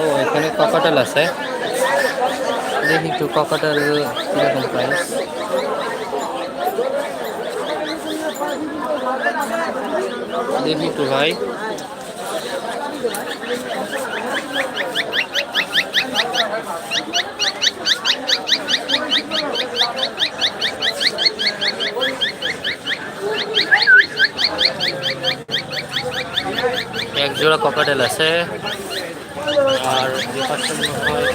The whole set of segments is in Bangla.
ও এখানে ককাটেল আছে, দেখি একটু ককাটেল কিরকম প্রাইস। দেখি একটু ভাই, এক জোড়া ককাটেল আছে। আর যে পাশে মনে হয়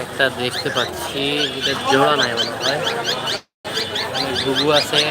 একটা দেখতে পাচ্ছি, যেটা জোড়া নাই মনে হয়। এখানে ঘুঘু আছে।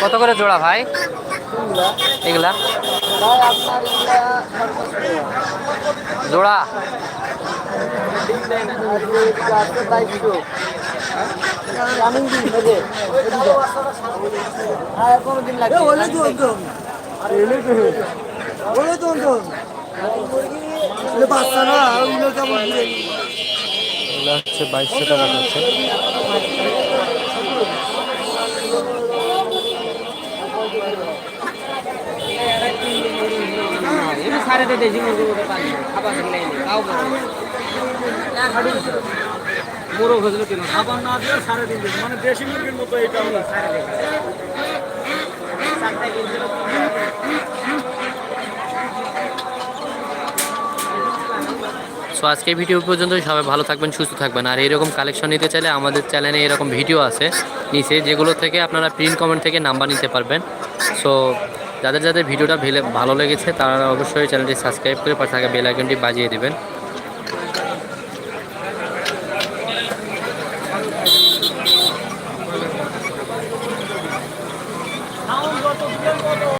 কত করে জোড়া ভাই এগুলা? জোড়া হচ্ছে 2200 টাকা যাচ্ছে। বড় হয়েছিল কেন খাবার না দিয়ে 3.5 মানে দেশি মুরগির মতো এটা সো আজকের ভিডিও পর্যন্ত, সবাই ভালো থাকবেন, সুস্থ থাকবেন। আর এরকম কালেকশন নিতে চাইলে আমাদের চ্যানেলে এরকম ভিডিও আছে নিচে, যেগুলো থেকে আপনারা প্রিন্ট কমেন্ট থেকে নাম্বার নিতে পারবেন। সো যাদের যাদের ভিডিওটা ভালো লেগেছে তারা অবশ্যই চ্যানেলটি সাবস্ক্রাইব করে পাশে থাকা বেল আইকনটি বাজিয়ে দেবেন।